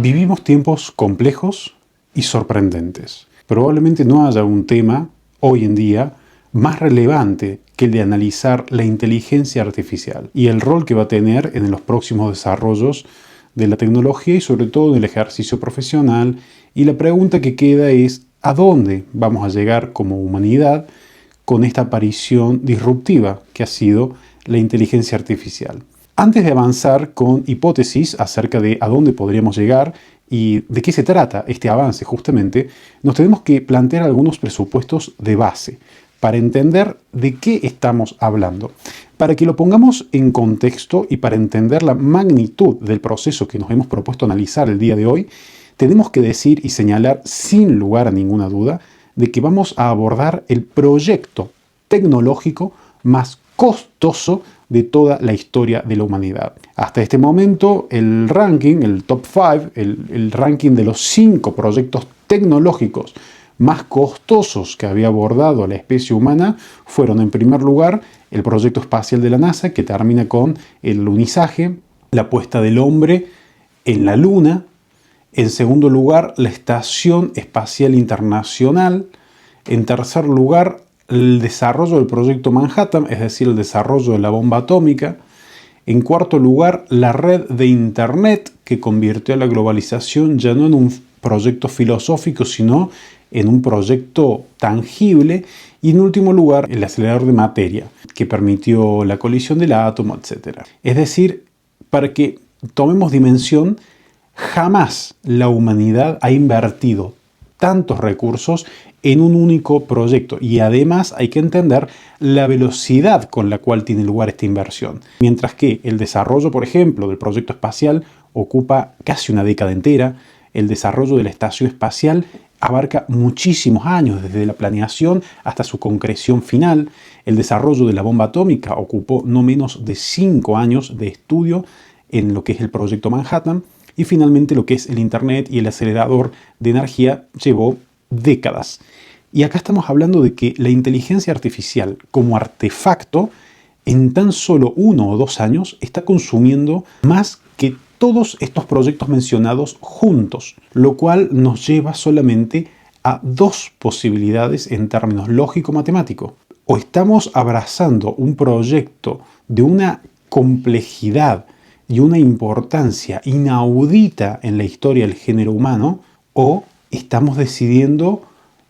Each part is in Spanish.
Vivimos tiempos complejos y sorprendentes. Probablemente no haya un tema hoy en día más relevante que el de analizar la inteligencia artificial y el rol que va a tener en los próximos desarrollos de la tecnología y sobre todo en el ejercicio profesional. Y la pregunta que queda es, ¿a dónde vamos a llegar como humanidad con esta aparición disruptiva que ha sido la inteligencia artificial? Antes de avanzar con hipótesis acerca de a dónde podríamos llegar y de qué se trata este avance justamente, nos tenemos que plantear algunos presupuestos de base para entender de qué estamos hablando. Para que lo pongamos en contexto y para entender la magnitud del proceso que nos hemos propuesto analizar el día de hoy, tenemos que decir y señalar sin lugar a ninguna duda de que vamos a abordar el proyecto tecnológico más costoso de toda la historia de la humanidad. Hasta este momento, el ranking, el top 5, el ranking de los 5 proyectos tecnológicos más costosos que había abordado la especie humana fueron, en primer lugar, el proyecto espacial de la NASA, que termina con el alunizaje, la puesta del hombre en la Luna. En segundo lugar, la Estación Espacial Internacional. En tercer lugar, el desarrollo del proyecto Manhattan, es decir, el desarrollo de la bomba atómica. En cuarto lugar, la red de Internet, que convirtió a la globalización ya no en un proyecto filosófico, sino en un proyecto tangible. Y en último lugar, el acelerador de materia, que permitió la colisión del átomo, etc. Es decir, para que tomemos dimensión, jamás la humanidad ha invertido tantos recursos en un único proyecto, y además hay que entender la velocidad con la cual tiene lugar esta inversión. Mientras que el desarrollo, por ejemplo, del proyecto espacial ocupa casi una década entera, el desarrollo de la estación espacial abarca muchísimos años, desde la planeación hasta su concreción final. El desarrollo de la bomba atómica ocupó no menos de 5 años de estudio en lo que es el proyecto Manhattan, y finalmente lo que es el Internet y el acelerador de energía llevó décadas. Y acá estamos hablando de que la inteligencia artificial como artefacto en tan solo 1 o 2 años está consumiendo más que todos estos proyectos mencionados juntos, lo cual nos lleva solamente a 2 posibilidades en términos lógico-matemáticos. O estamos abrazando un proyecto de una complejidad y una importancia inaudita en la historia del género humano, o estamos decidiendo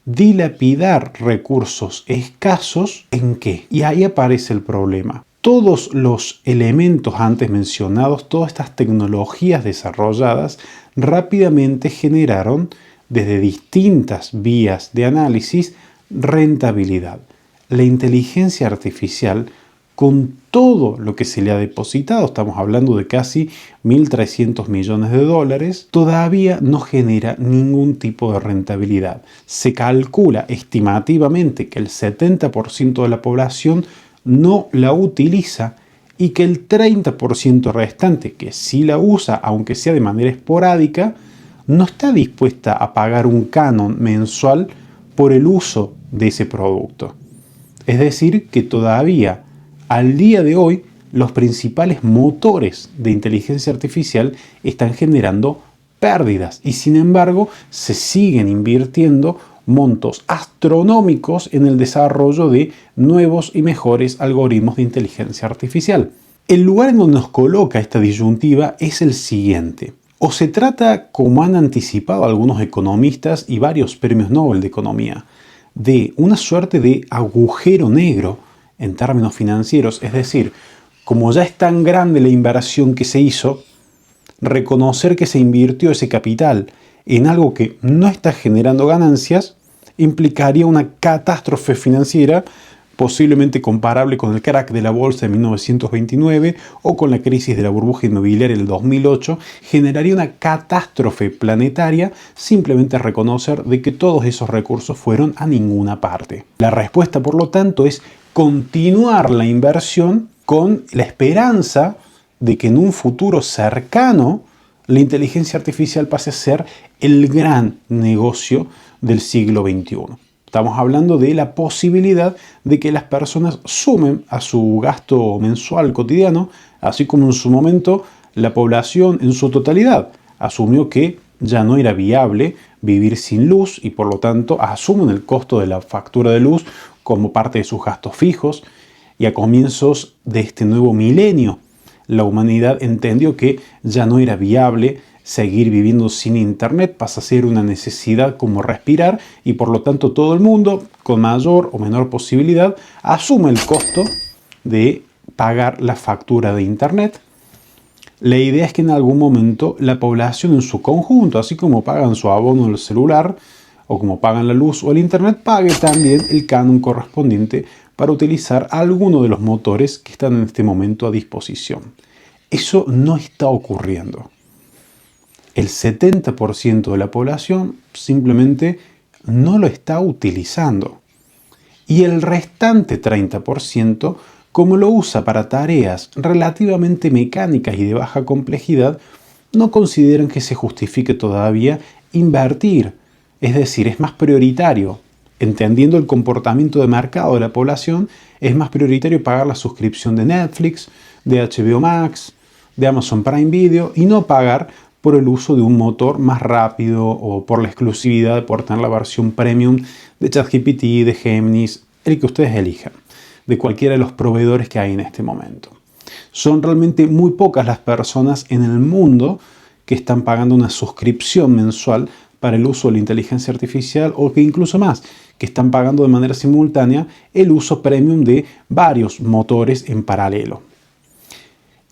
dilapidar recursos escasos ¿en qué? Y ahí aparece el problema. Todos los elementos antes mencionados, todas estas tecnologías desarrolladas, rápidamente generaron, desde distintas vías de análisis, rentabilidad. La inteligencia artificial, con todo lo que se le ha depositado, estamos hablando de casi 1.300 millones de dólares, todavía no genera ningún tipo de rentabilidad. Se calcula estimativamente que el 70% de la población no la utiliza y que el 30% restante, que sí la usa, aunque sea de manera esporádica, no está dispuesta a pagar un canon mensual por el uso de ese producto. Es decir, que todavía al día de hoy, los principales motores de inteligencia artificial están generando pérdidas y sin embargo se siguen invirtiendo montos astronómicos en el desarrollo de nuevos y mejores algoritmos de inteligencia artificial. El lugar en donde nos coloca esta disyuntiva es el siguiente. O se trata, como han anticipado algunos economistas y varios premios Nobel de Economía, de una suerte de agujero negro en términos financieros, es decir, como ya es tan grande la inversión que se hizo, reconocer que se invirtió ese capital en algo que no está generando ganancias implicaría una catástrofe financiera posiblemente comparable con el crack de la bolsa de 1929 o con la crisis de la burbuja inmobiliaria del 2008, generaría una catástrofe planetaria simplemente reconocer de que todos esos recursos fueron a ninguna parte. La respuesta, por lo tanto, es continuar la inversión con la esperanza de que en un futuro cercano la inteligencia artificial pase a ser el gran negocio del siglo XXI. Estamos hablando de la posibilidad de que las personas sumen a su gasto mensual cotidiano, así como en su momento la población en su totalidad asumió que ya no era viable vivir sin luz y por lo tanto asumen el costo de la factura de luz como parte de sus gastos fijos. Y a comienzos de este nuevo milenio, la humanidad entendió que ya no era viable seguir viviendo sin internet, pasa a ser una necesidad como respirar y por lo tanto todo el mundo, con mayor o menor posibilidad, asume el costo de pagar la factura de internet. La idea es que en algún momento la población en su conjunto, así como pagan su abono del celular o como pagan la luz o el internet, pague también el canon correspondiente para utilizar alguno de los motores que están en este momento a disposición. Eso no está ocurriendo. El 70% de la población simplemente no lo está utilizando. Y el restante 30%, como lo usa para tareas relativamente mecánicas y de baja complejidad, no consideran que se justifique todavía invertir. Es decir, es más prioritario, entendiendo el comportamiento de mercado de la población, es más prioritario pagar la suscripción de Netflix, de HBO Max, de Amazon Prime Video y no pagar por el uso de un motor más rápido o por la exclusividad de poder tener la versión premium de ChatGPT, de Gemini, el que ustedes elijan, de cualquiera de los proveedores que hay en este momento. Son realmente muy pocas las personas en el mundo que están pagando una suscripción mensual para el uso de la inteligencia artificial o que incluso más, que están pagando de manera simultánea el uso premium de varios motores en paralelo.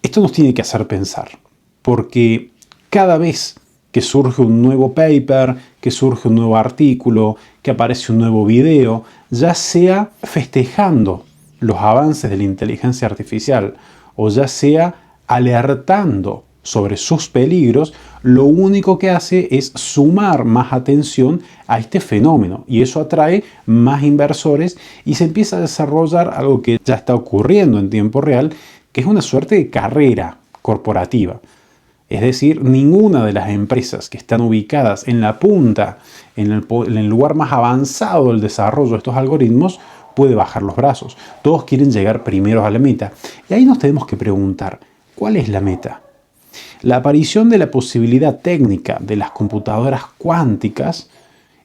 Esto nos tiene que hacer pensar, porque cada vez que surge un nuevo paper, que surge un nuevo artículo, que aparece un nuevo video, ya sea festejando los avances de la inteligencia artificial o ya sea alertando sobre sus peligros, lo único que hace es sumar más atención a este fenómeno y eso atrae más inversores y se empieza a desarrollar algo que ya está ocurriendo en tiempo real, que es una suerte de carrera corporativa. Es decir, ninguna de las empresas que están ubicadas en la punta, en el lugar más avanzado del desarrollo de estos algoritmos, puede bajar los brazos. Todos quieren llegar primero a la meta. Y ahí nos tenemos que preguntar, ¿cuál es la meta? La aparición de la posibilidad técnica de las computadoras cuánticas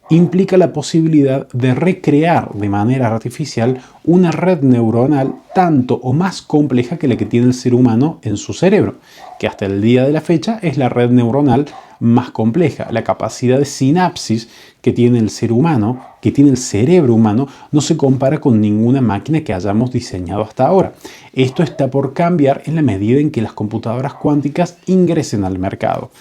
implica la posibilidad de recrear de manera artificial una red neuronal tanto o más compleja que la que tiene el ser humano en su cerebro, que hasta el día de la fecha es la red neuronal más compleja. La capacidad de sinapsis que tiene el ser humano, que tiene el cerebro humano, no se compara con ninguna máquina que hayamos diseñado hasta ahora. Esto está por cambiar en la medida en que las computadoras cuánticas ingresen al mercado.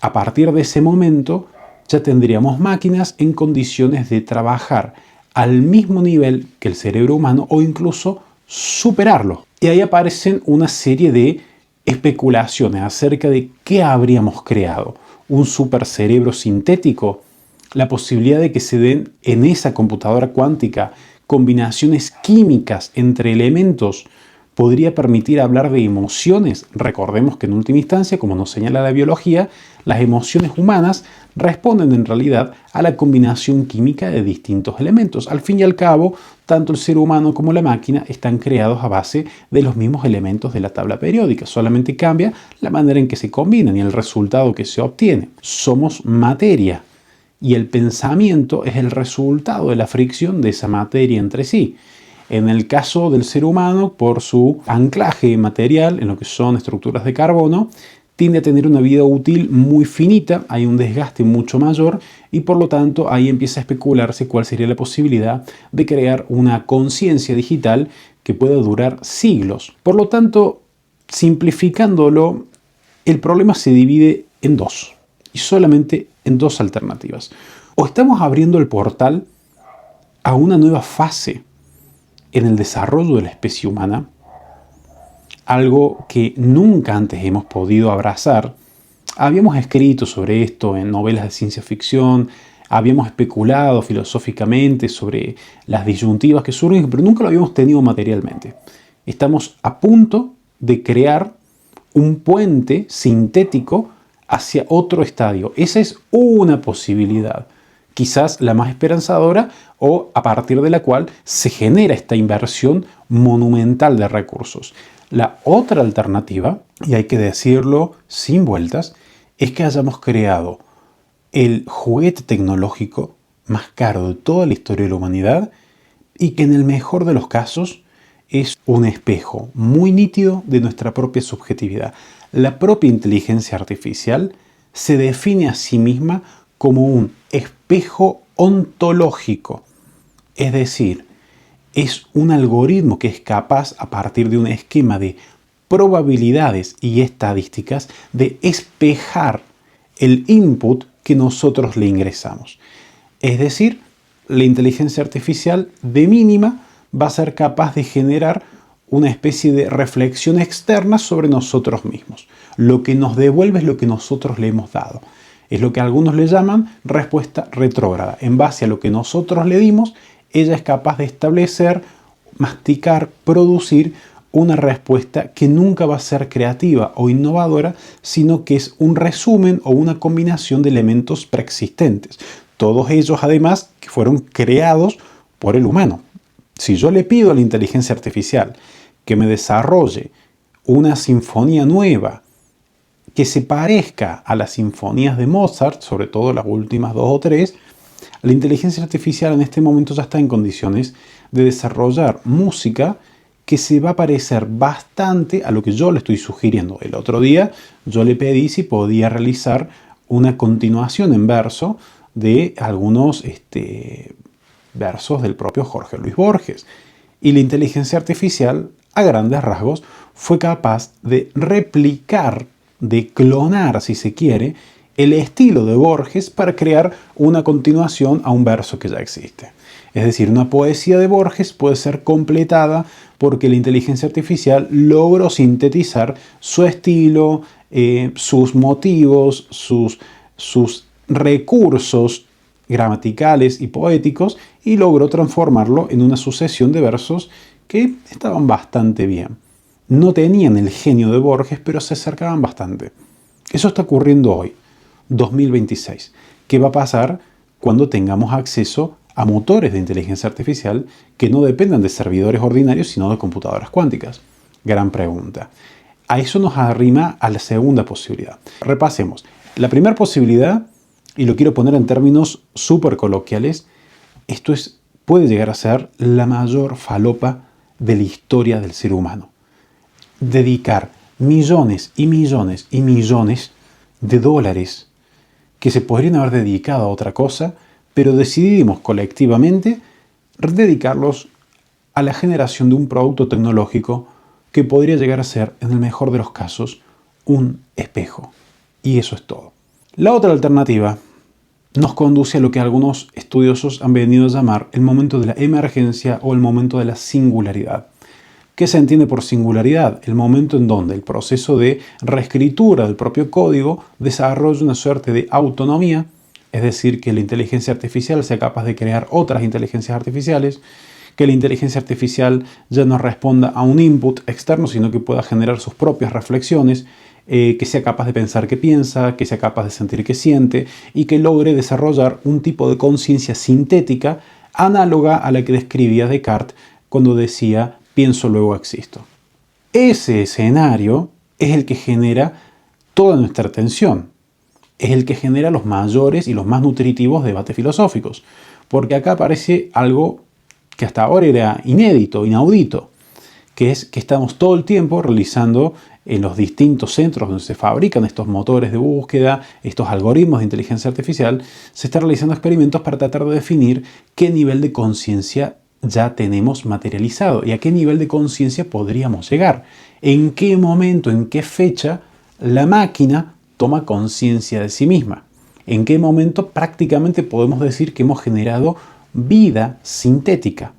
A partir de ese momento, ya tendríamos máquinas en condiciones de trabajar al mismo nivel que el cerebro humano o incluso superarlo. Y ahí aparecen una serie de especulaciones acerca de qué habríamos creado. ¿Un supercerebro sintético? La posibilidad de que se den en esa computadora cuántica combinaciones químicas entre elementos podría permitir hablar de emociones. Recordemos que en última instancia, como nos señala la biología, las emociones humanas responden en realidad a la combinación química de distintos elementos. Al fin y al cabo, tanto el ser humano como la máquina están creados a base de los mismos elementos de la tabla periódica. Solamente cambia la manera en que se combinan y el resultado que se obtiene. Somos materia y el pensamiento es el resultado de la fricción de esa materia entre sí. En el caso del ser humano, por su anclaje material en lo que son estructuras de carbono, tiende a tener una vida útil muy finita, hay un desgaste mucho mayor y por lo tanto ahí empieza a especularse cuál sería la posibilidad de crear una conciencia digital que pueda durar siglos. Por lo tanto, simplificándolo, el problema se divide en dos y solamente en dos alternativas. O estamos abriendo el portal a una nueva fase en el desarrollo de la especie humana, algo que nunca antes hemos podido abrazar. Habíamos escrito sobre esto en novelas de ciencia ficción, habíamos especulado filosóficamente sobre las disyuntivas que surgen, pero nunca lo habíamos tenido materialmente. Estamos a punto de crear un puente sintético hacia otro estadio. Esa es una posibilidad, quizás la más esperanzadora o a partir de la cual se genera esta inversión monumental de recursos. La otra alternativa, y hay que decirlo sin vueltas, es que hayamos creado el juguete tecnológico más caro de toda la historia de la humanidad y que en el mejor de los casos es un espejo muy nítido de nuestra propia subjetividad. La propia inteligencia artificial se define a sí misma como un espejo ontológico, es decir, es un algoritmo que es capaz, a partir de un esquema de probabilidades y estadísticas, de espejar el input que nosotros le ingresamos. Es decir, la inteligencia artificial de mínima va a ser capaz de generar una especie de reflexión externa sobre nosotros mismos. Lo que nos devuelve es lo que nosotros le hemos dado. Es lo que algunos le llaman respuesta retrógrada. En base a lo que nosotros le dimos, ella es capaz de establecer, masticar, producir una respuesta que nunca va a ser creativa o innovadora, sino que es un resumen o una combinación de elementos preexistentes. Todos ellos, además, que fueron creados por el humano. Si yo le pido a la inteligencia artificial que me desarrolle una sinfonía nueva que se parezca a las sinfonías de Mozart, sobre todo las últimas 2 o 3, la inteligencia artificial en este momento ya está en condiciones de desarrollar música que se va a parecer bastante a lo que yo le estoy sugiriendo. El otro día yo le pedí si podía realizar una continuación en verso de algunos versos del propio Jorge Luis Borges. Y la inteligencia artificial, a grandes rasgos, fue capaz de replicar, de clonar, si se quiere, el estilo de Borges para crear una continuación a un verso que ya existe. Es decir, una poesía de Borges puede ser completada porque la inteligencia artificial logró sintetizar su estilo, sus motivos, sus recursos gramaticales y poéticos y logró transformarlo en una sucesión de versos que estaban bastante bien. No tenían el genio de Borges, pero se acercaban bastante. Eso está ocurriendo hoy, 2026. ¿Qué va a pasar cuando tengamos acceso a motores de inteligencia artificial que no dependan de servidores ordinarios, sino de computadoras cuánticas? Gran pregunta. A eso nos arrima a la segunda posibilidad. Repasemos. La primera posibilidad, y lo quiero poner en términos súper coloquiales, puede llegar a ser la mayor falopa de la historia del ser humano. Dedicar millones y millones y millones de dólares que se podrían haber dedicado a otra cosa, pero decidimos colectivamente dedicarlos a la generación de un producto tecnológico que podría llegar a ser, en el mejor de los casos, un espejo. Y eso es todo. La otra alternativa nos conduce a lo que algunos estudiosos han venido a llamar el momento de la emergencia o el momento de la singularidad. ¿Qué se entiende por singularidad? El momento en donde el proceso de reescritura del propio código desarrolla una suerte de autonomía, es decir, que la inteligencia artificial sea capaz de crear otras inteligencias artificiales, que la inteligencia artificial ya no responda a un input externo, sino que pueda generar sus propias reflexiones, que sea capaz de pensar que piensa, que sea capaz de sentir que siente y que logre desarrollar un tipo de conciencia sintética análoga a la que describía Descartes cuando decía pienso, luego existo. Ese escenario es el que genera toda nuestra atención. Es el que genera los mayores y los más nutritivos debates filosóficos. Porque acá aparece algo que hasta ahora era inédito, inaudito, que es que estamos todo el tiempo realizando en los distintos centros donde se fabrican estos motores de búsqueda, estos algoritmos de inteligencia artificial, se están realizando experimentos para tratar de definir qué nivel de conciencia ya tenemos materializado y a qué nivel de conciencia podríamos llegar. En qué momento, en qué fecha la máquina toma conciencia de sí misma. En qué momento prácticamente podemos decir que hemos generado vida sintética.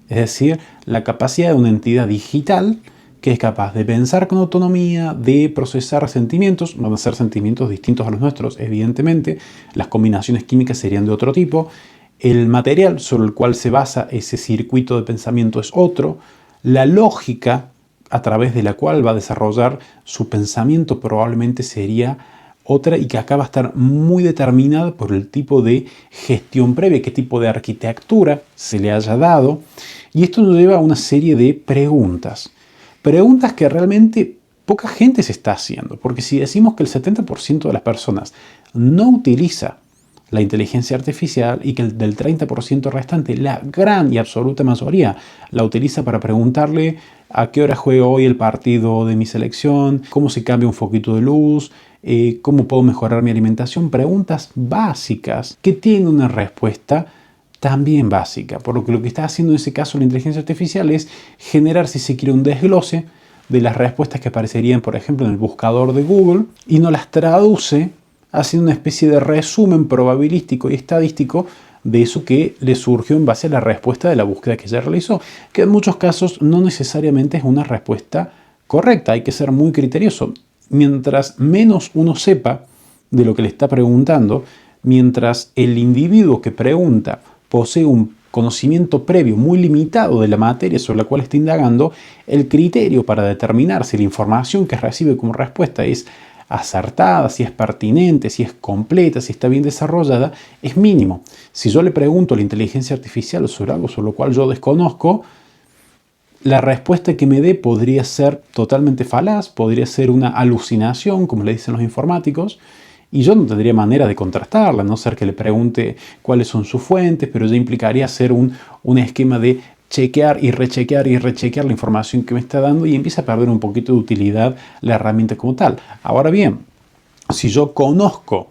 Es decir, la capacidad de una entidad digital que es capaz de pensar con autonomía, de procesar sentimientos. Van a ser sentimientos distintos a los nuestros, evidentemente. Las combinaciones químicas serían de otro tipo. El material sobre el cual se basa ese circuito de pensamiento es otro. La lógica a través de la cual va a desarrollar su pensamiento probablemente sería otra y que acá va a estar muy determinada por el tipo de gestión previa, qué tipo de arquitectura se le haya dado. Y esto nos lleva a una serie de preguntas. Preguntas que realmente poca gente se está haciendo. Porque si decimos que el 70% de las personas no utiliza la inteligencia artificial y que el del 30% restante, la gran y absoluta mayoría, la utiliza para preguntarle a qué hora juega hoy el partido de mi selección, cómo se cambia un foquito de luz, cómo puedo mejorar mi alimentación. Preguntas básicas que tienen una respuesta también básica. Por lo que está haciendo en ese caso la inteligencia artificial es generar, si se quiere, un desglose de las respuestas que aparecerían, por ejemplo, en el buscador de Google y nos las traduce haciendo una especie de resumen probabilístico y estadístico de eso que le surgió en base a la respuesta de la búsqueda que ella realizó, que en muchos casos no necesariamente es una respuesta correcta. Hay que ser muy criterioso. Mientras menos uno sepa de lo que le está preguntando, mientras el individuo que pregunta posee un conocimiento previo muy limitado de la materia sobre la cual está indagando, el criterio para determinar si la información que recibe como respuesta es acertada, si es pertinente, si es completa, si está bien desarrollada, es mínimo. Si yo le pregunto a la inteligencia artificial sobre algo sobre lo cual yo desconozco, la respuesta que me dé podría ser totalmente falaz, podría ser una alucinación, como le dicen los informáticos, y yo no tendría manera de contrastarla, a no ser que le pregunte cuáles son sus fuentes, pero ya implicaría hacer un esquema de chequear y rechequear la información que me está dando y empieza a perder un poquito de utilidad la herramienta como tal. Ahora bien, si yo conozco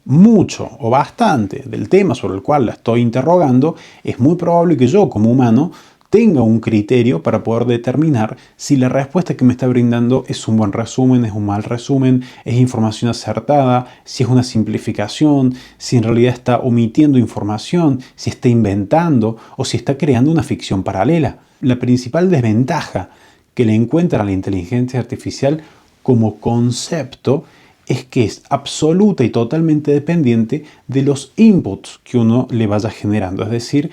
mucho o bastante del tema sobre el cual la estoy interrogando, es muy probable que yo como humano tenga un criterio para poder determinar si la respuesta que me está brindando es un buen resumen, es un mal resumen, es información acertada, si es una simplificación, si en realidad está omitiendo información, si está inventando o si está creando una ficción paralela. La principal desventaja que le encuentra a la inteligencia artificial como concepto es que es absoluta y totalmente dependiente de los inputs que uno le vaya generando, es decir,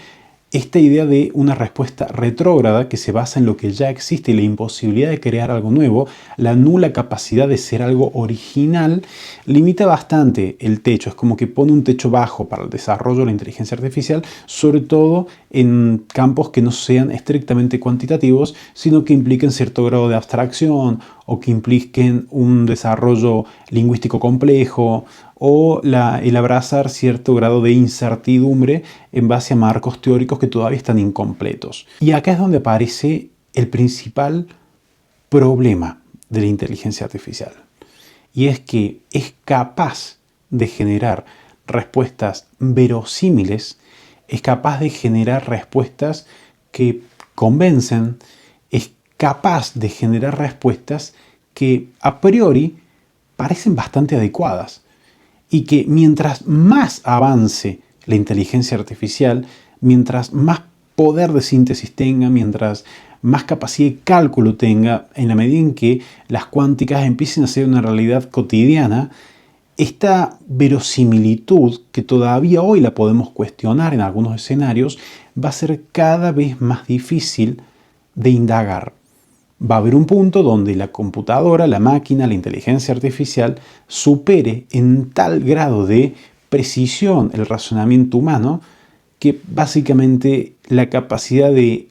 esta idea de una respuesta retrógrada que se basa en lo que ya existe y la imposibilidad de crear algo nuevo, la nula capacidad de ser algo original, limita bastante el techo. Es como que pone un techo bajo para el desarrollo de la inteligencia artificial, sobre todo en campos que no sean estrictamente cuantitativos, sino que impliquen cierto grado de abstracción o que impliquen un desarrollo lingüístico complejo o el abrazar cierto grado de incertidumbre en base a marcos teóricos que todavía están incompletos. Y acá es donde aparece el principal problema de la inteligencia artificial. Y es que es capaz de generar respuestas verosímiles, es capaz de generar respuestas que convencen, es capaz de generar respuestas que a priori parecen bastante adecuadas. Y que mientras más avance la inteligencia artificial, mientras más poder de síntesis tenga, mientras más capacidad de cálculo tenga, en la medida en que las cuánticas empiecen a ser una realidad cotidiana, esta verosimilitud, que todavía hoy la podemos cuestionar en algunos escenarios, va a ser cada vez más difícil de indagar. Va a haber un punto donde la computadora, la máquina, la inteligencia artificial supere en tal grado de precisión el razonamiento humano que básicamente la capacidad de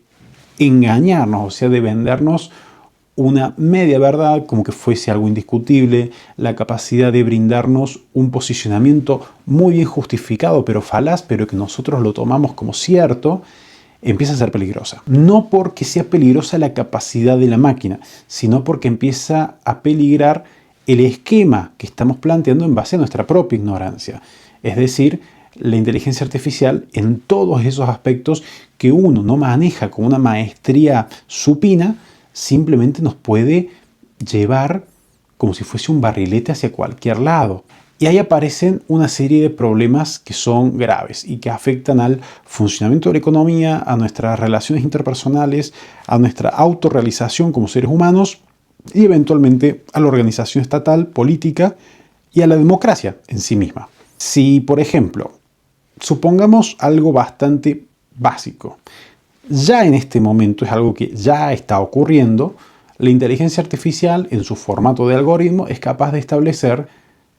engañarnos, o sea, de vendernos una media verdad como que fuese algo indiscutible, la capacidad de brindarnos un posicionamiento muy bien justificado pero falaz, pero que nosotros lo tomamos como cierto, empieza a ser peligrosa. No porque sea peligrosa la capacidad de la máquina, sino porque empieza a peligrar el esquema que estamos planteando en base a nuestra propia ignorancia. Es decir, la inteligencia artificial en todos esos aspectos que uno no maneja con una maestría supina, simplemente nos puede llevar como si fuese un barrilete hacia cualquier lado. Y ahí aparecen una serie de problemas que son graves y que afectan al funcionamiento de la economía, a nuestras relaciones interpersonales, a nuestra autorrealización como seres humanos y eventualmente a la organización estatal, política y a la democracia en sí misma. Si, por ejemplo, supongamos algo bastante básico, ya en este momento es algo que ya está ocurriendo, la inteligencia artificial en su formato de algoritmo es capaz de establecer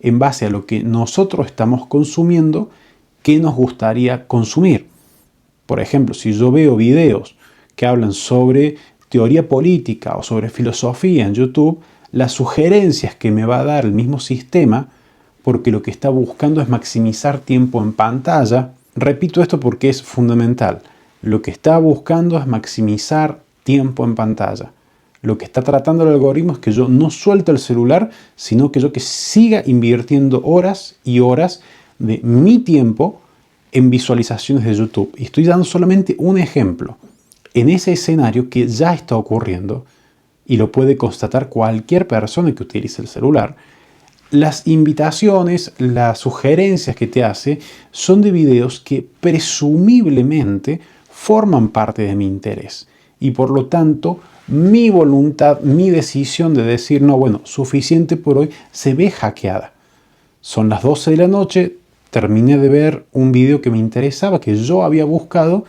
en base a lo que nosotros estamos consumiendo, qué nos gustaría consumir. Por ejemplo, si yo veo videos que hablan sobre teoría política o sobre filosofía en YouTube, las sugerencias que me va a dar el mismo sistema porque lo que está buscando es maximizar tiempo en pantalla. Repito esto porque es fundamental. Lo que está buscando es maximizar tiempo en pantalla. Lo que está tratando el algoritmo es que yo no suelte el celular, sino que yo que siga invirtiendo horas y horas de mi tiempo en visualizaciones de YouTube. Y estoy dando solamente un ejemplo. En ese escenario que ya está ocurriendo, y lo puede constatar cualquier persona que utilice el celular, las invitaciones, las sugerencias que te hace son de videos que presumiblemente forman parte de mi interés. Y por lo tanto, mi voluntad, mi decisión de decir, no, bueno, suficiente por hoy, se ve hackeada. Son las 12 de la noche, terminé de ver un video que me interesaba, que yo había buscado,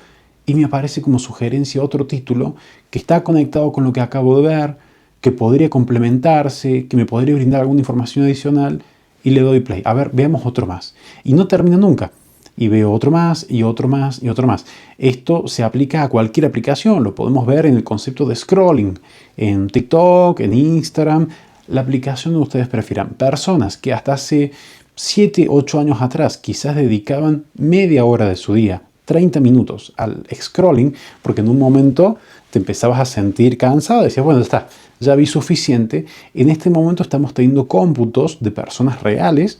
y me aparece como sugerencia otro título que está conectado con lo que acabo de ver, que podría complementarse, que me podría brindar alguna información adicional, y le doy play. A ver, veamos otro más. Y no termina nunca. Y veo otro más, y otro más, y otro más. Esto se aplica a cualquier aplicación. Lo podemos ver en el concepto de scrolling. En TikTok, en Instagram, la aplicación que ustedes prefieran. Personas que hasta hace 7, 8 años atrás quizás dedicaban media hora de su día, 30 minutos al scrolling, porque en un momento te empezabas a sentir cansado, decías, bueno, ya vi suficiente. En este momento estamos teniendo cómputos de personas reales.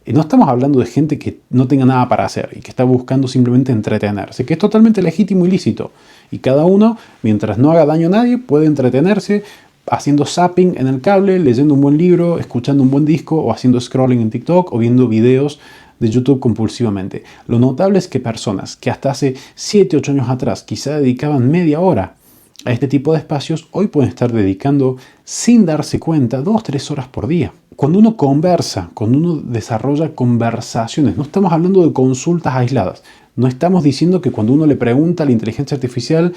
No estamos hablando de gente que no tenga nada para hacer y que está buscando simplemente entretenerse, que es totalmente legítimo y lícito. Y cada uno, mientras no haga daño a nadie, puede entretenerse haciendo zapping en el cable, leyendo un buen libro, escuchando un buen disco, o haciendo scrolling en TikTok, o viendo videos de YouTube compulsivamente. Lo notable es que personas que hasta hace 7, 8 años atrás quizá dedicaban media hora a este tipo de espacios, hoy pueden estar dedicando, sin darse cuenta, 2, 3 horas por día. Cuando uno conversa, cuando uno desarrolla conversaciones, no estamos hablando de consultas aisladas. No estamos diciendo que cuando uno le pregunta a la inteligencia artificial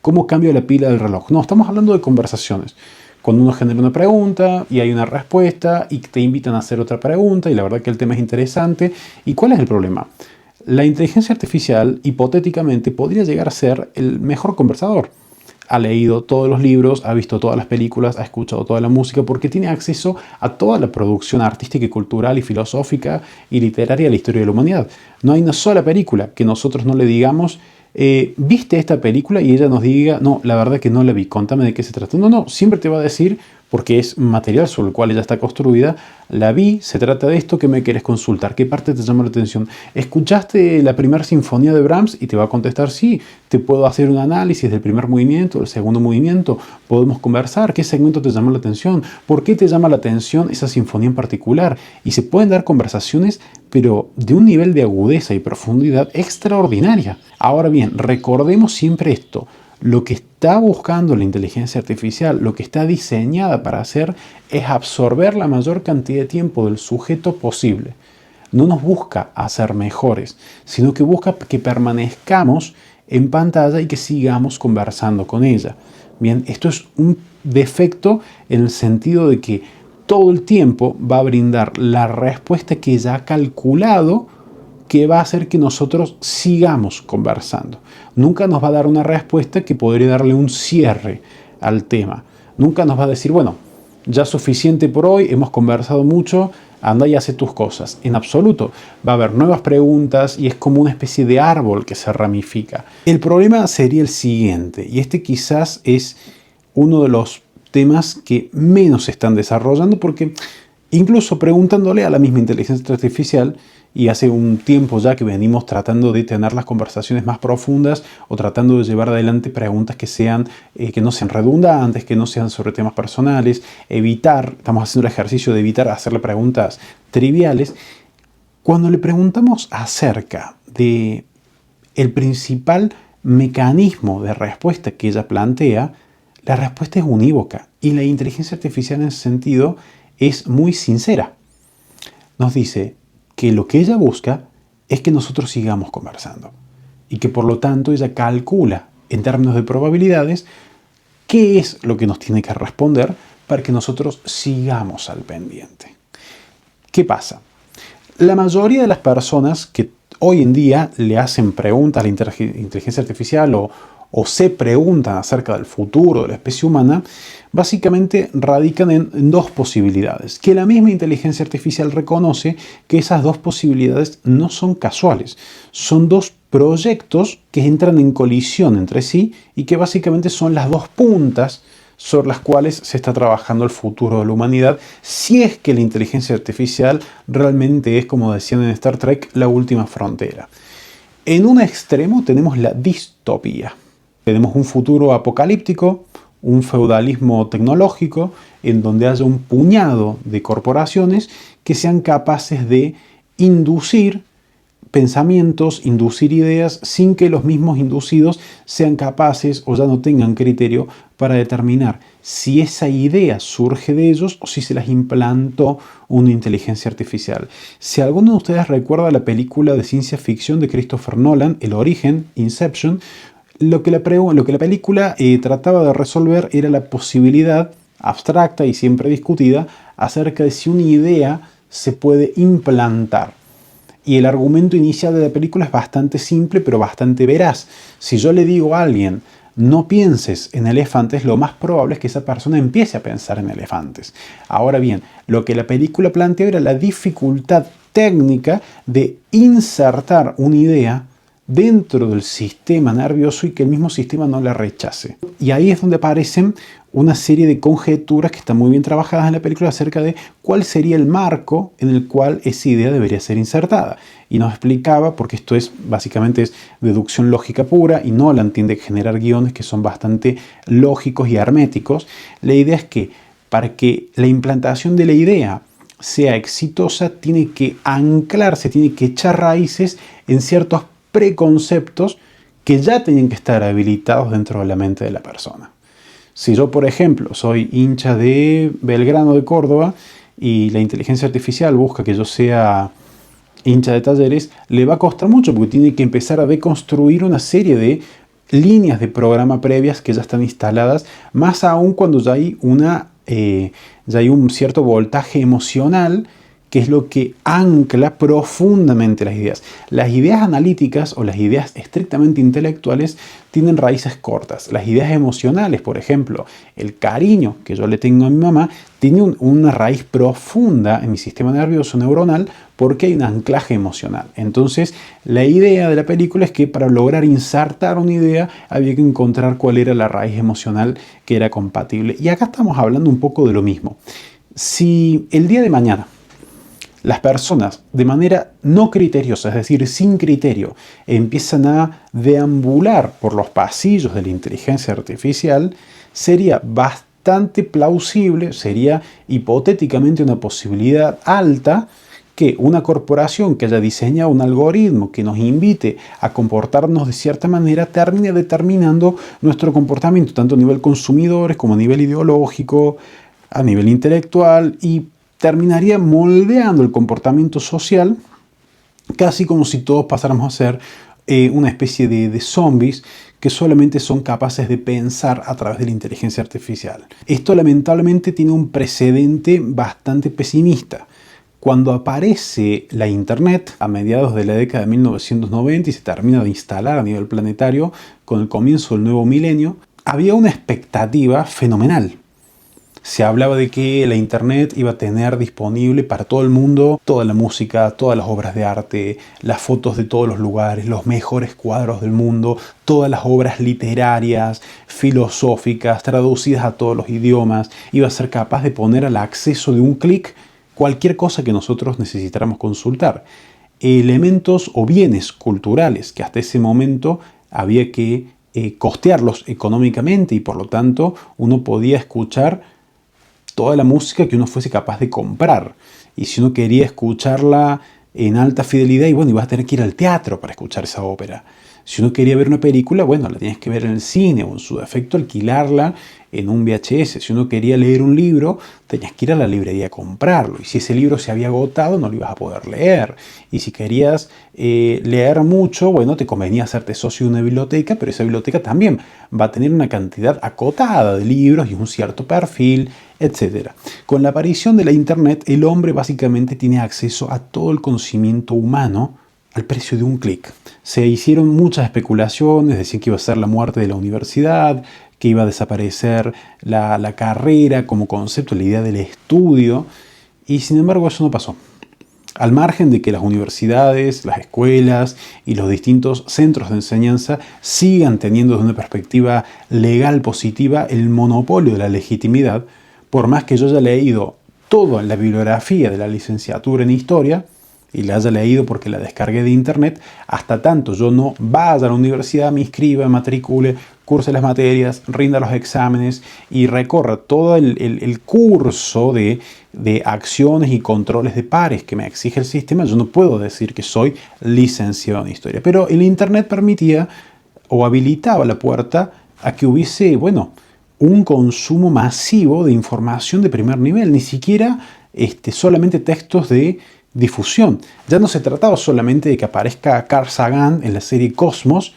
cómo cambio la pila del reloj. No, estamos hablando de conversaciones. Cuando uno genera una pregunta y hay una respuesta y te invitan a hacer otra pregunta y la verdad que el tema es interesante. ¿Y cuál es el problema? La inteligencia artificial, hipotéticamente, podría llegar a ser el mejor conversador. Ha leído todos los libros, ha visto todas las películas, ha escuchado toda la música, porque tiene acceso a toda la producción artística y cultural y filosófica y literaria de la historia de la humanidad. No hay una sola película que nosotros no le digamos, ¿viste esta película? Y ella nos diga, no, la verdad que no la vi, contame de qué se trata. No, siempre te va a decir, porque es material sobre el cual ella está construida, la vi, se trata de esto, ¿qué me quieres consultar? ¿Qué parte te llama la atención? ¿Escuchaste la primera sinfonía de Brahms? Y te va a contestar, sí, te puedo hacer un análisis del primer movimiento, del segundo movimiento, podemos conversar, ¿qué segmento te llama la atención? ¿Por qué te llama la atención esa sinfonía en particular? Y se pueden dar conversaciones, pero de un nivel de agudeza y profundidad extraordinaria. Ahora bien, recordemos siempre esto. Lo que está buscando la inteligencia artificial, lo que está diseñada para hacer, es absorber la mayor cantidad de tiempo del sujeto posible. No nos busca hacer mejores, sino que busca que permanezcamos en pantalla y que sigamos conversando con ella. Bien, esto es un defecto en el sentido de que todo el tiempo va a brindar la respuesta que ella ha calculado que va a hacer que nosotros sigamos conversando. Nunca nos va a dar una respuesta que podría darle un cierre al tema. Nunca nos va a decir, bueno, ya suficiente por hoy, hemos conversado mucho, anda y hace tus cosas. En absoluto, va a haber nuevas preguntas y es como una especie de árbol que se ramifica. El problema sería el siguiente, y este quizás es uno de los temas que menos se están desarrollando, porque incluso preguntándole a la misma inteligencia artificial, y hace un tiempo ya que venimos tratando de tener las conversaciones más profundas o tratando de llevar adelante preguntas que no sean redundantes, que no sean sobre temas personales, estamos haciendo el ejercicio de evitar hacerle preguntas triviales. Cuando le preguntamos acerca de el principal mecanismo de respuesta que ella plantea, la respuesta es unívoca y la inteligencia artificial en ese sentido es muy sincera. Nos dice que lo que ella busca es que nosotros sigamos conversando y que por lo tanto ella calcula en términos de probabilidades qué es lo que nos tiene que responder para que nosotros sigamos al pendiente. ¿Qué pasa? La mayoría de las personas que hoy en día le hacen preguntas a la inteligencia artificial o se preguntan acerca del futuro de la especie humana, básicamente radican en dos posibilidades, que la misma inteligencia artificial reconoce que esas dos posibilidades no son casuales, son dos proyectos que entran en colisión entre sí y que básicamente son las dos puntas sobre las cuales se está trabajando el futuro de la humanidad, si es que la inteligencia artificial realmente es, como decían en Star Trek, la última frontera. En un extremo tenemos la distopía. Tenemos un futuro apocalíptico, un feudalismo tecnológico, en donde haya un puñado de corporaciones que sean capaces de inducir pensamientos, inducir ideas, sin que los mismos inducidos sean capaces o ya no tengan criterio para determinar si esa idea surge de ellos o si se las implantó una inteligencia artificial. Si alguno de ustedes recuerda la película de ciencia ficción de Christopher Nolan, El Origen, Inception, lo que la película trataba de resolver era la posibilidad abstracta y siempre discutida acerca de si una idea se puede implantar. Y el argumento inicial de la película es bastante simple, pero bastante veraz. Si yo le digo a alguien, no pienses en elefantes, lo más probable es que esa persona empiece a pensar en elefantes. Ahora bien, lo que la película planteó era la dificultad técnica de insertar una idea dentro del sistema nervioso y que el mismo sistema no la rechace. Y ahí es donde aparecen una serie de conjeturas que están muy bien trabajadas en la película acerca de cuál sería el marco en el cual esa idea debería ser insertada. Y nos explicaba, porque esto es básicamente es deducción lógica pura y Nolan tiende a generar guiones que son bastante lógicos y herméticos, la idea es que para que la implantación de la idea sea exitosa tiene que anclarse, tiene que echar raíces en ciertos preconceptos que ya tienen que estar habilitados dentro de la mente de la persona. Si yo, por ejemplo, soy hincha de Belgrano de Córdoba y la inteligencia artificial busca que yo sea hincha de Talleres, le va a costar mucho porque tiene que empezar a deconstruir una serie de líneas de programa previas que ya están instaladas, más aún cuando ya hay un cierto voltaje emocional que es lo que ancla profundamente las ideas. Las ideas analíticas o las ideas estrictamente intelectuales tienen raíces cortas. Las ideas emocionales, por ejemplo, el cariño que yo le tengo a mi mamá, tiene una raíz profunda en mi sistema nervioso neuronal porque hay un anclaje emocional. Entonces, la idea de la película es que para lograr insertar una idea había que encontrar cuál era la raíz emocional que era compatible. Y acá estamos hablando un poco de lo mismo. Si el día de mañana las personas de manera no criteriosa, es decir, sin criterio, empiezan a deambular por los pasillos de la inteligencia artificial, sería bastante plausible, sería hipotéticamente una posibilidad alta que una corporación que haya diseñado un algoritmo que nos invite a comportarnos de cierta manera termine determinando nuestro comportamiento, tanto a nivel consumidores como a nivel ideológico, a nivel intelectual, y terminaría moldeando el comportamiento social, casi como si todos pasáramos a ser una especie de zombies que solamente son capaces de pensar a través de la inteligencia artificial. Esto lamentablemente tiene un precedente bastante pesimista. Cuando aparece la Internet a mediados de la década de 1990 y se termina de instalar a nivel planetario con el comienzo del nuevo milenio, había una expectativa fenomenal. Se hablaba de que la Internet iba a tener disponible para todo el mundo toda la música, todas las obras de arte, las fotos de todos los lugares, los mejores cuadros del mundo, todas las obras literarias, filosóficas, traducidas a todos los idiomas. Iba a ser capaz de poner al acceso de un clic cualquier cosa que nosotros necesitáramos consultar. Elementos o bienes culturales que hasta ese momento había que costearlos económicamente y por lo tanto uno podía escuchar toda la música que uno fuese capaz de comprar. Y si uno quería escucharla en alta fidelidad, y bueno, ibas a tener que ir al teatro para escuchar esa ópera. Si uno quería ver una película, bueno, la tienes que ver en el cine o en su defecto alquilarla en un VHS. Si uno quería leer un libro, tenías que ir a la librería a comprarlo. Y si ese libro se había agotado, no lo ibas a poder leer. Y si querías leer mucho, bueno, te convenía hacerte socio de una biblioteca, pero esa biblioteca también va a tener una cantidad acotada de libros y un cierto perfil, etc. Con la aparición de la Internet, el hombre básicamente tiene acceso a todo el conocimiento humano al precio de un clic. Se hicieron muchas especulaciones, decían que iba a ser la muerte de la universidad, que iba a desaparecer la carrera como concepto, la idea del estudio, y sin embargo eso no pasó. Al margen de que las universidades, las escuelas y los distintos centros de enseñanza sigan teniendo desde una perspectiva legal positiva el monopolio de la legitimidad, por más que yo haya leído toda la bibliografía de la licenciatura en Historia, y la haya leído porque la descargué de internet, hasta tanto yo no vaya a la universidad, me inscriba, matricule, curse las materias, rinda los exámenes y recorra todo el curso de acciones y controles de pares que me exige el sistema, yo no puedo decir que soy licenciado en Historia. Pero el internet permitía o habilitaba la puerta a que hubiese, un consumo masivo de información de primer nivel, ni siquiera solamente textos de difusión. Ya no se trataba solamente de que aparezca Carl Sagan en la serie Cosmos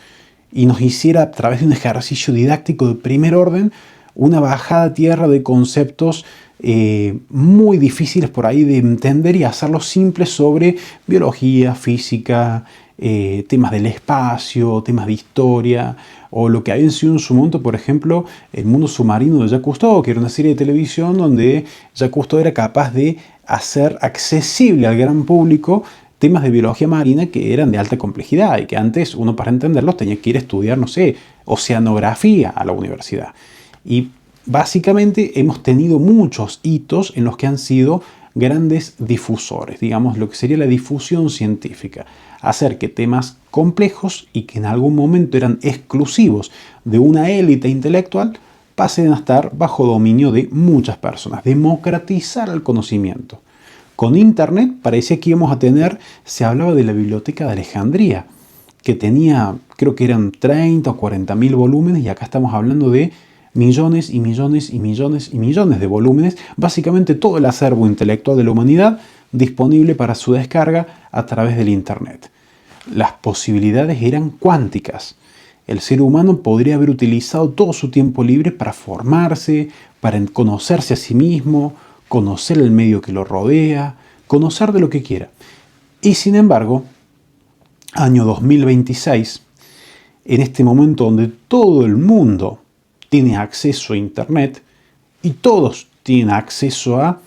y nos hiciera, a través de un ejercicio didáctico de primer orden, una bajada a tierra de conceptos muy difíciles por ahí de entender y hacerlos simples sobre biología, física, temas del espacio, temas de historia, o lo que había sido en su momento, por ejemplo, El mundo submarino de Jacques Cousteau, que era una serie de televisión donde Jacques Cousteau era capaz de hacer accesible al gran público temas de biología marina que eran de alta complejidad y que antes uno, para entenderlos, tenía que ir a estudiar, oceanografía a la universidad. Y básicamente hemos tenido muchos hitos en los que han sido grandes difusores, digamos, lo que sería la difusión científica, hacer que temas complejos y que en algún momento eran exclusivos de una élite intelectual pasen a estar bajo dominio de muchas personas, democratizar el conocimiento. Con Internet parecía que íbamos a tener, se hablaba de la Biblioteca de Alejandría, que tenía, creo que eran 30 o 40 mil volúmenes, y acá estamos hablando de millones y millones y millones y millones de volúmenes, básicamente todo el acervo intelectual de la humanidad disponible para su descarga a través del Internet. Las posibilidades eran cuánticas. El ser humano podría haber utilizado todo su tiempo libre para formarse, para conocerse a sí mismo, conocer el medio que lo rodea, conocer de lo que quiera. Y sin embargo, año 2026, en este momento donde todo el mundo tiene acceso a Internet y todos tienen acceso a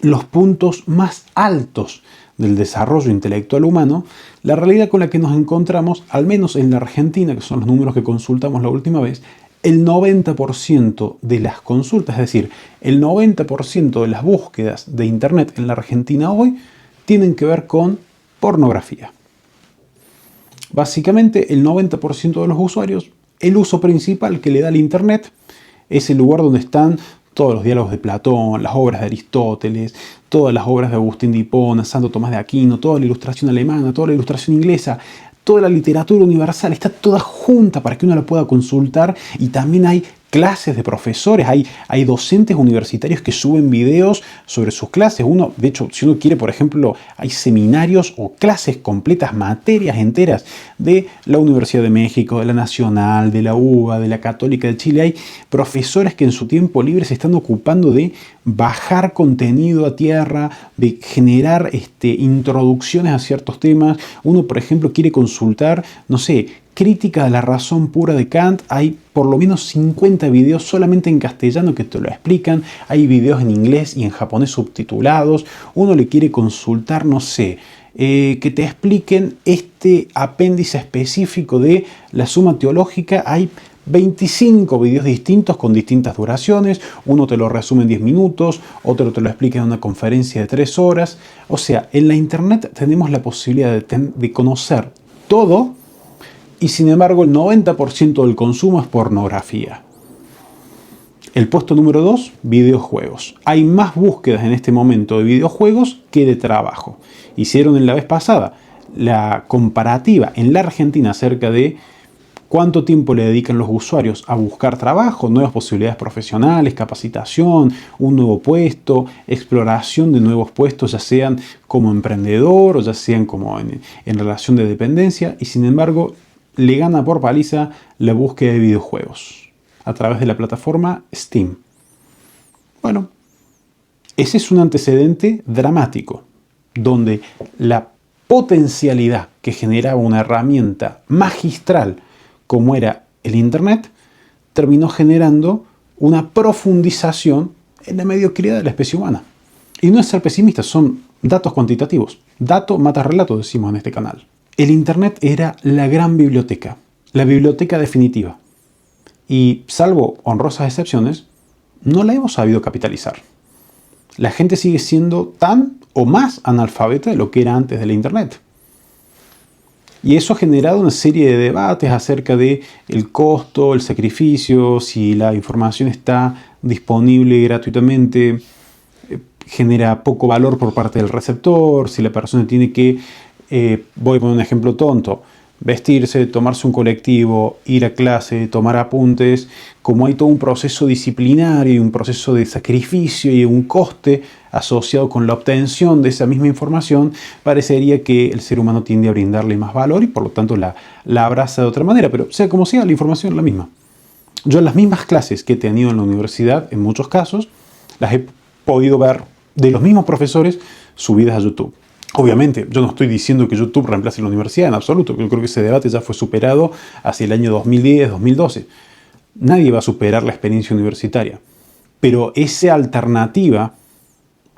los puntos más altos del desarrollo intelectual humano, la realidad con la que nos encontramos, al menos en la Argentina, que son los números que consultamos la última vez, el 90% de las consultas, es decir, el 90% de las búsquedas de Internet en la Argentina hoy tienen que ver con pornografía. Básicamente, el 90% de los usuarios, el uso principal que le da el Internet es el lugar donde están todos los diálogos de Platón, las obras de Aristóteles, todas las obras de Agustín de Hipona, Santo Tomás de Aquino, toda la ilustración alemana, toda la ilustración inglesa, toda la literatura universal, está toda junta para que uno la pueda consultar, y también hay clases de profesores, hay docentes universitarios que suben videos sobre sus clases. De hecho, si uno quiere, por ejemplo, hay seminarios o clases completas, materias enteras de la Universidad de México, de la Nacional, de la UBA, de la Católica de Chile. Hay profesores que en su tiempo libre se están ocupando de bajar contenido a tierra, de generar introducciones a ciertos temas. Uno, por ejemplo, quiere consultar, Crítica de la razón pura de Kant, hay por lo menos 50 videos solamente en castellano que te lo explican, hay videos en inglés y en japonés subtitulados. Uno le quiere consultar, que te expliquen este apéndice específico de la Suma Teológica, hay 25 videos distintos con distintas duraciones, uno te lo resume en 10 minutos, otro te lo explica en una conferencia de 3 horas. O sea, en la Internet tenemos la posibilidad de conocer todo, y sin embargo el 90% del consumo es pornografía. El puesto número 2, videojuegos. Hay más búsquedas en este momento de videojuegos que de trabajo. Hicieron en la vez pasada la comparativa en la Argentina acerca de cuánto tiempo le dedican los usuarios a buscar trabajo, nuevas posibilidades profesionales, capacitación, un nuevo puesto, exploración de nuevos puestos, ya sean como emprendedor o ya sean como en relación de dependencia, y sin embargo le gana por paliza la búsqueda de videojuegos a través de la plataforma Steam. Bueno, ese es un antecedente dramático, donde la potencialidad que generaba una herramienta magistral como era el Internet, terminó generando una profundización en la mediocridad de la especie humana. Y no es ser pesimista, son datos cuantitativos. Dato mata relato, decimos en este canal. El Internet era la gran biblioteca, la biblioteca definitiva. Y salvo honrosas excepciones, no la hemos sabido capitalizar. La gente sigue siendo tan o más analfabeta de lo que era antes de la Internet. Y eso ha generado una serie de debates acerca de el costo, el sacrificio, si la información está disponible gratuitamente, genera poco valor por parte del receptor, si la persona tiene que, voy a poner un ejemplo tonto, vestirse, tomarse un colectivo, ir a clase, tomar apuntes, como hay todo un proceso disciplinario y un proceso de sacrificio y un coste asociado con la obtención de esa misma información, parecería que el ser humano tiende a brindarle más valor y por lo tanto la abraza de otra manera, pero sea como sea, la información es la misma. Yo las mismas clases que he tenido en la universidad, en muchos casos, las he podido ver de los mismos profesores subidas a YouTube. Obviamente, yo no estoy diciendo que YouTube reemplace la universidad en absoluto. Yo creo que ese debate ya fue superado hacia el año 2010, 2012. Nadie va a superar la experiencia universitaria. Pero esa alternativa,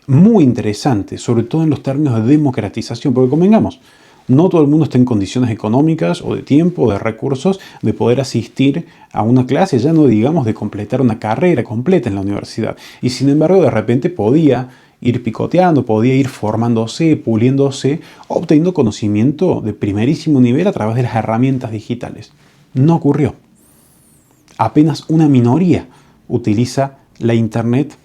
muy interesante, sobre todo en los términos de democratización, porque convengamos, no todo el mundo está en condiciones económicas o de tiempo o de recursos de poder asistir a una clase, ya no digamos de completar una carrera completa en la universidad. Y sin embargo, de repente podía ir picoteando, podía ir formándose, puliéndose, obteniendo conocimiento de primerísimo nivel a través de las herramientas digitales. No ocurrió. Apenas una minoría utiliza la Internet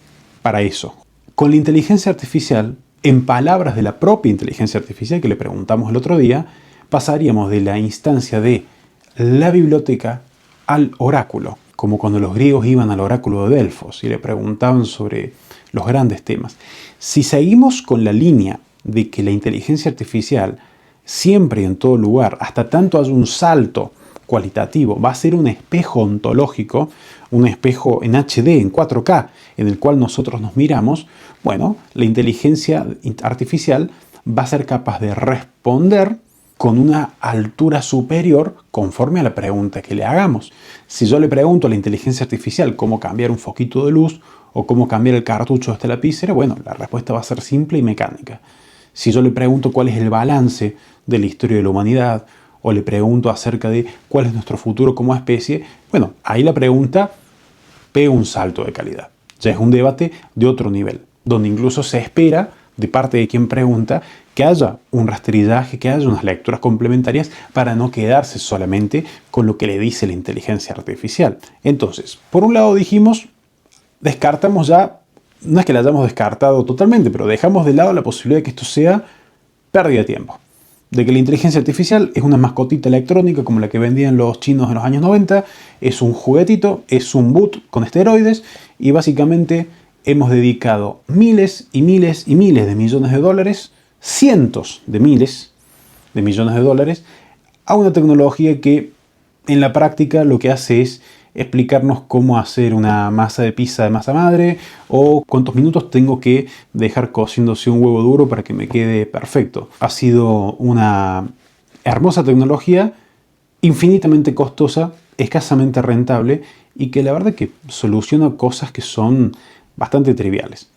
para eso. Con la inteligencia artificial, en palabras de la propia inteligencia artificial que le preguntamos el otro día, pasaríamos de la instancia de la biblioteca al oráculo, como cuando los griegos iban al oráculo de Delfos y le preguntaban sobre los grandes temas. Si seguimos con la línea de que la inteligencia artificial siempre y en todo lugar, hasta tanto haya un salto cualitativo, va a ser un espejo ontológico, un espejo en HD, en 4K, en el cual nosotros nos miramos, bueno, la inteligencia artificial va a ser capaz de responder con una altura superior conforme a la pregunta que le hagamos. Si yo le pregunto a la inteligencia artificial cómo cambiar un foquito de luz o cómo cambiar el cartucho de esta lapicera, bueno, la respuesta va a ser simple y mecánica. Si yo le pregunto cuál es el balance de la historia de la humanidad o le pregunto acerca de cuál es nuestro futuro como especie, bueno, ahí la pregunta pega un salto de calidad. Ya es un debate de otro nivel, donde incluso se espera de parte de quien pregunta que haya un rastrillaje, que haya unas lecturas complementarias para no quedarse solamente con lo que le dice la inteligencia artificial. Entonces, por un lado dijimos, descartamos ya, no es que la hayamos descartado totalmente, pero dejamos de lado la posibilidad de que esto sea pérdida de tiempo. De que la inteligencia artificial es una mascotita electrónica como la que vendían los chinos en los años 90, es un juguetito, es un boot con esteroides y básicamente hemos dedicado miles y miles y miles de millones de dólares, cientos de miles de millones de dólares, a una tecnología que en la práctica lo que hace es explicarnos cómo hacer una masa de pizza de masa madre o cuántos minutos tengo que dejar cociéndose un huevo duro para que me quede perfecto. Ha sido una hermosa tecnología, infinitamente costosa, escasamente rentable y que la verdad que soluciona cosas que son bastante triviales.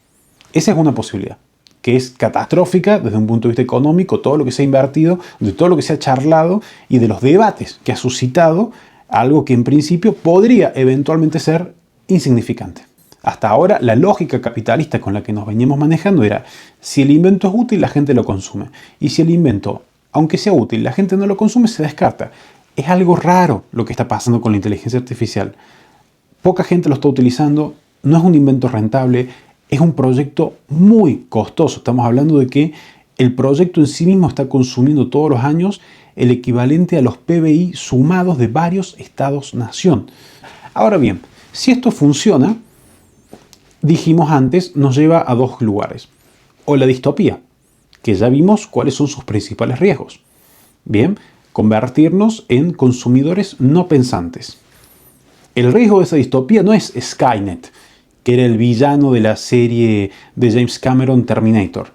Esa es una posibilidad, que es catastrófica desde un punto de vista económico, todo lo que se ha invertido, de todo lo que se ha charlado y de los debates que ha suscitado, algo que en principio podría eventualmente ser insignificante. Hasta ahora la lógica capitalista con la que nos veníamos manejando era, si el invento es útil, la gente lo consume. Y si el invento, aunque sea útil, la gente no lo consume, se descarta. Es algo raro lo que está pasando con la inteligencia artificial. Poca gente lo está utilizando, no es un invento rentable, es un proyecto muy costoso. Estamos hablando de que el proyecto en sí mismo está consumiendo todos los años el equivalente a los PBI sumados de varios estados-nación. Ahora bien, si esto funciona, dijimos antes, nos lleva a dos lugares. O la distopía, que ya vimos cuáles son sus principales riesgos. Bien, convertirnos en consumidores no pensantes. El riesgo de esa distopía no es Skynet, que era el villano de la serie de James Cameron Terminator,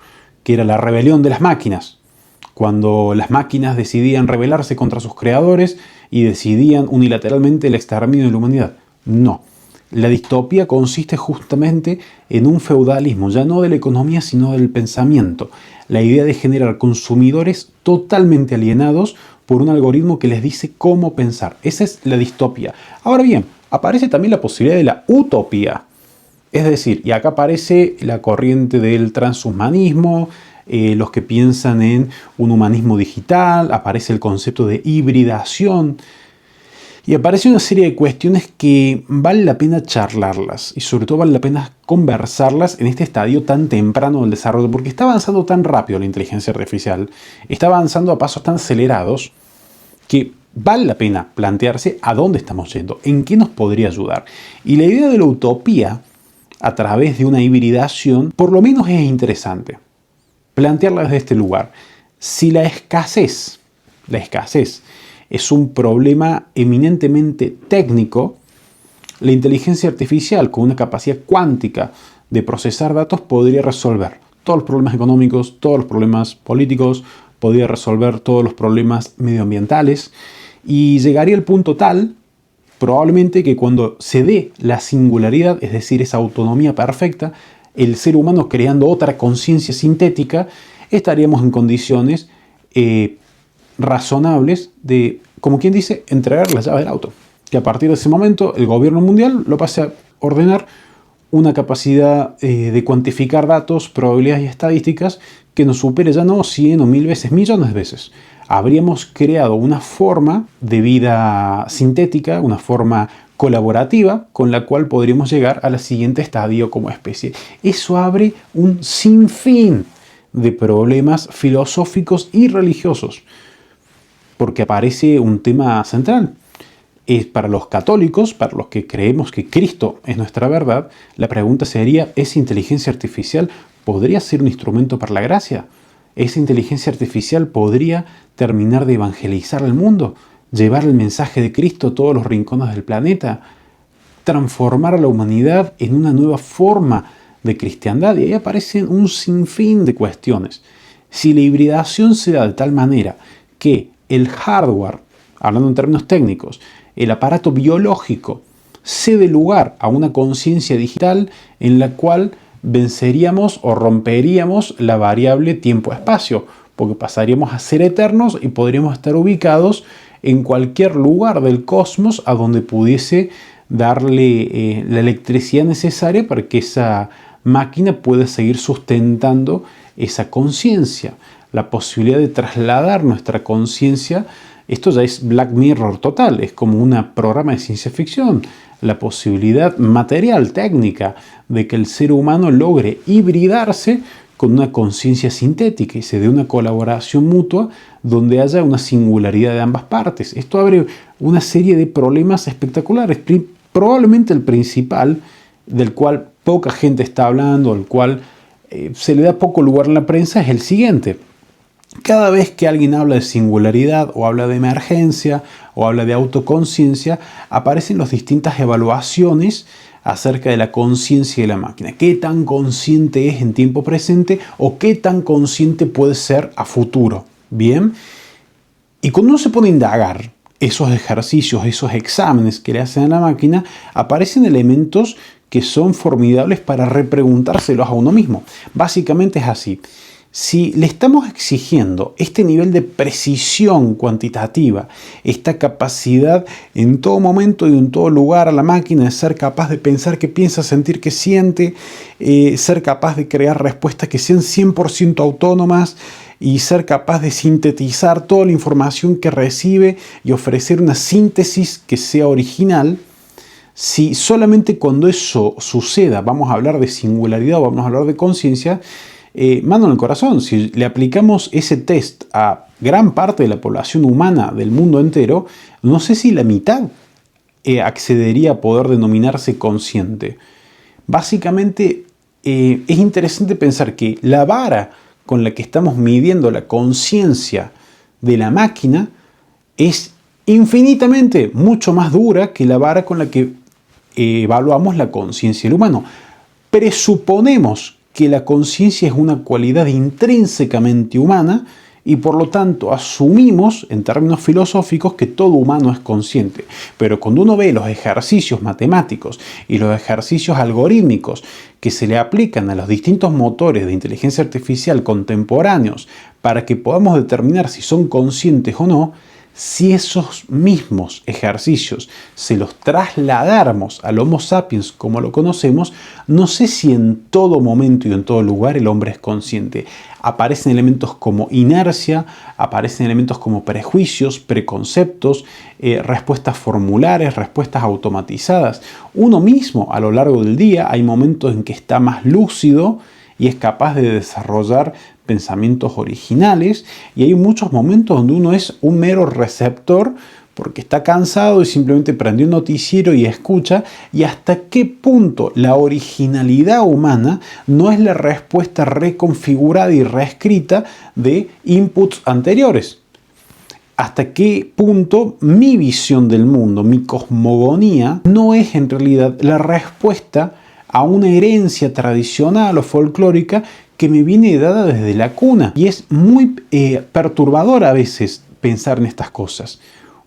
que era la rebelión de las máquinas, cuando las máquinas decidían rebelarse contra sus creadores y decidían unilateralmente el exterminio de la humanidad. No. La distopía consiste justamente en un feudalismo, ya no de la economía, sino del pensamiento. La idea de generar consumidores totalmente alienados por un algoritmo que les dice cómo pensar. Esa es la distopía. Ahora bien, aparece también la posibilidad de la utopía. Es decir, y acá aparece la corriente del transhumanismo, los que piensan en un humanismo digital, aparece el concepto de hibridación. Y aparece una serie de cuestiones que vale la pena charlarlas y sobre todo vale la pena conversarlas en este estadio tan temprano del desarrollo, porque está avanzando tan rápido la inteligencia artificial, está avanzando a pasos tan acelerados que vale la pena plantearse a dónde estamos yendo, en qué nos podría ayudar. Y la idea de la utopía a través de una hibridación por lo menos es interesante. Plantearla desde este lugar. Si la escasez es un problema eminentemente técnico, la inteligencia artificial con una capacidad cuántica de procesar datos podría resolver todos los problemas económicos, todos los problemas políticos, podría resolver todos los problemas medioambientales y llegaría al punto tal, probablemente, que cuando se dé la singularidad, es decir, esa autonomía perfecta, el ser humano creando otra conciencia sintética, estaríamos en condiciones razonables de, como quien dice, entregar las llaves del auto. Que a partir de ese momento el gobierno mundial lo pase a ordenar una capacidad de cuantificar datos, probabilidades y estadísticas que nos supere ya no 100 o 1000 veces, millones de veces. Habríamos creado una forma de vida sintética, una forma colaborativa con la cual podríamos llegar al siguiente estadio como especie. Eso abre un sinfín de problemas filosóficos y religiosos, porque aparece un tema central. Es para los católicos, para los que creemos que Cristo es nuestra verdad, la pregunta sería, ¿esa inteligencia artificial podría ser un instrumento para la gracia? ¿Esa inteligencia artificial podría terminar de evangelizar al mundo? ¿Llevar el mensaje de Cristo a todos los rincones del planeta? ¿Transformar a la humanidad en una nueva forma de cristiandad? Y ahí aparecen un sinfín de cuestiones. Si la hibridación se da de tal manera que el hardware, hablando en términos técnicos, el aparato biológico cede lugar a una conciencia digital en la cual venceríamos o romperíamos la variable tiempo-espacio, porque pasaríamos a ser eternos y podríamos estar ubicados en cualquier lugar del cosmos a donde pudiese darle la electricidad necesaria para que esa máquina pueda seguir sustentando esa conciencia. La posibilidad de trasladar nuestra conciencia, esto ya es Black Mirror total, es como un programa de ciencia ficción. La posibilidad material, técnica, de que el ser humano logre hibridarse con una conciencia sintética y se dé una colaboración mutua donde haya una singularidad de ambas partes. Esto abre una serie de problemas espectaculares. Probablemente el principal, del cual poca gente está hablando, al cual se le da poco lugar en la prensa, es el siguiente. Cada vez que alguien habla de singularidad o habla de emergencia o habla de autoconciencia, aparecen las distintas evaluaciones acerca de la conciencia de la máquina. ¿Qué tan consciente es en tiempo presente o qué tan consciente puede ser a futuro? Bien, y cuando uno se pone a indagar esos ejercicios, esos exámenes que le hacen a la máquina, aparecen elementos que son formidables para repreguntárselos a uno mismo. Básicamente es así. Si le estamos exigiendo este nivel de precisión cuantitativa, esta capacidad en todo momento y en todo lugar a la máquina de ser capaz de pensar qué piensa, sentir qué siente, ser capaz de crear respuestas que sean 100% autónomas y ser capaz de sintetizar toda la información que recibe y ofrecer una síntesis que sea original, si solamente cuando eso suceda vamos a hablar de singularidad o vamos a hablar de conciencia, mano en el corazón, si le aplicamos ese test a gran parte de la población humana del mundo entero, no sé si la mitad accedería a poder denominarse consciente. Básicamente es interesante pensar que la vara con la que estamos midiendo la conciencia de la máquina es infinitamente mucho más dura que la vara con la que evaluamos la conciencia del humano. Presuponemos que la conciencia es una cualidad intrínsecamente humana y por lo tanto asumimos en términos filosóficos que todo humano es consciente. Pero cuando uno ve los ejercicios matemáticos y los ejercicios algorítmicos que se le aplican a los distintos motores de inteligencia artificial contemporáneos para que podamos determinar si son conscientes o no, si esos mismos ejercicios se los trasladáramos al Homo sapiens como lo conocemos, no sé si en todo momento y en todo lugar el hombre es consciente. Aparecen elementos como inercia, aparecen elementos como prejuicios, preconceptos, respuestas formulares, respuestas automatizadas. Uno mismo a lo largo del día hay momentos en que está más lúcido y es capaz de desarrollar pensamientos originales, y hay muchos momentos donde uno es un mero receptor porque está cansado y simplemente prendió un noticiero y escucha, y hasta qué punto la originalidad humana no es la respuesta reconfigurada y reescrita de inputs anteriores. Hasta qué punto mi visión del mundo, mi cosmogonía, no es en realidad la respuesta a una herencia tradicional o folclórica que me viene dada desde la cuna. Y es muy perturbador a veces pensar en estas cosas.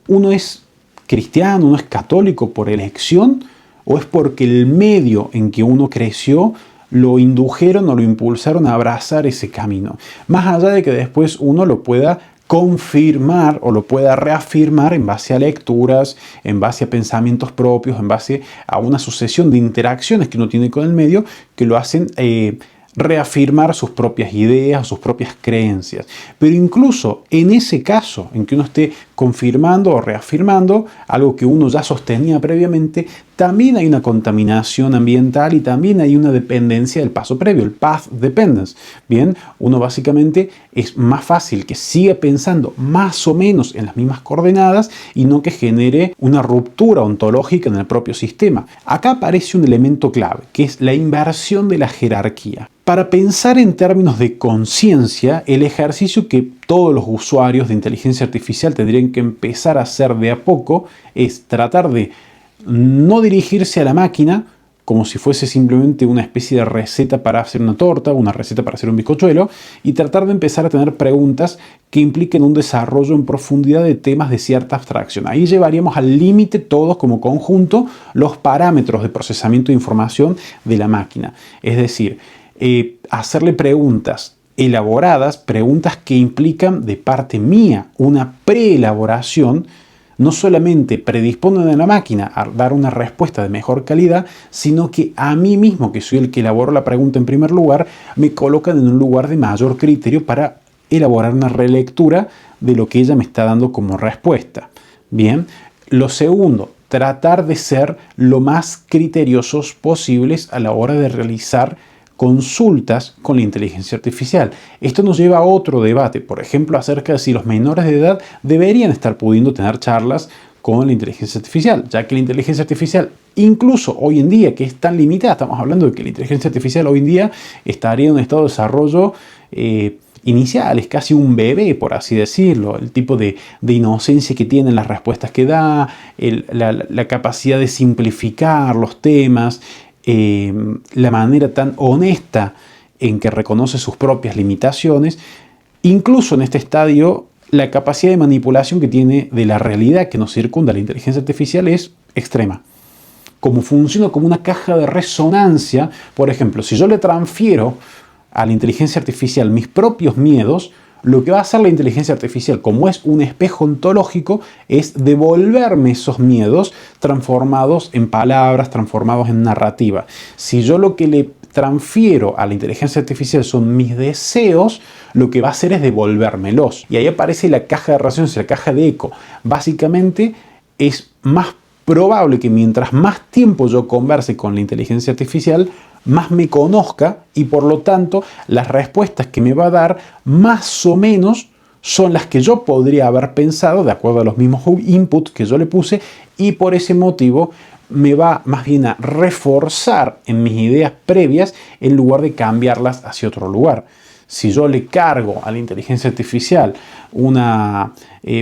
¿Uno es cristiano, uno es católico por elección, o es porque el medio en que uno creció lo indujeron o lo impulsaron a abrazar ese camino? Más allá de que después uno lo pueda confirmar o lo pueda reafirmar en base a lecturas, en base a pensamientos propios, en base a una sucesión de interacciones que uno tiene con el medio que lo hacen reafirmar sus propias ideas, sus propias creencias. Pero incluso en ese caso, en que uno esté confirmando o reafirmando algo que uno ya sostenía previamente, también hay una contaminación ambiental y también hay una dependencia del paso previo, el path dependence. Bien, uno básicamente es más fácil que siga pensando más o menos en las mismas coordenadas y no que genere una ruptura ontológica en el propio sistema. Acá aparece un elemento clave, que es la inversión de la jerarquía. Para pensar en términos de conciencia, el ejercicio que todos los usuarios de inteligencia artificial tendrían que empezar a hacer de a poco es tratar de no dirigirse a la máquina como si fuese simplemente una especie de receta para hacer una torta, una receta para hacer un bizcochuelo, y tratar de empezar a tener preguntas que impliquen un desarrollo en profundidad de temas de cierta abstracción. Ahí llevaríamos al límite todos como conjunto los parámetros de procesamiento de información de la máquina. Es decir, hacerle preguntas elaboradas, preguntas que implican de parte mía una preelaboración, no solamente predisponen a la máquina a dar una respuesta de mejor calidad, sino que a mí mismo, que soy el que elaboro la pregunta en primer lugar, me colocan en un lugar de mayor criterio para elaborar una relectura de lo que ella me está dando como respuesta. Bien, lo segundo, tratar de ser lo más criteriosos posibles a la hora de realizar consultas con la inteligencia artificial. Esto nos lleva a otro debate, por ejemplo, acerca de si los menores de edad deberían estar pudiendo tener charlas con la inteligencia artificial, ya que la inteligencia artificial, incluso hoy en día, que es tan limitada, estamos hablando de que la inteligencia artificial hoy en día estaría en un estado de desarrollo inicial, es casi un bebé, por así decirlo, el tipo de inocencia que tiene en las respuestas que da, la capacidad de simplificar los temas, la manera tan honesta en que reconoce sus propias limitaciones, incluso en este estadio la capacidad de manipulación que tiene de la realidad que nos circunda la inteligencia artificial es extrema. Como funciona como una caja de resonancia, por ejemplo, si yo le transfiero a la inteligencia artificial mis propios miedos, lo que va a hacer la inteligencia artificial, como es un espejo ontológico, es devolverme esos miedos transformados en palabras, transformados en narrativa. Si yo lo que le transfiero a la inteligencia artificial son mis deseos, lo que va a hacer es devolvérmelos. Y ahí aparece la caja de resonancia, la caja de eco. Básicamente es más probable que mientras más tiempo yo converse con la inteligencia artificial, más me conozca y por lo tanto las respuestas que me va a dar más o menos son las que yo podría haber pensado de acuerdo a los mismos inputs que yo le puse, y por ese motivo me va más bien a reforzar en mis ideas previas en lugar de cambiarlas hacia otro lugar. Si yo le cargo a la inteligencia artificial una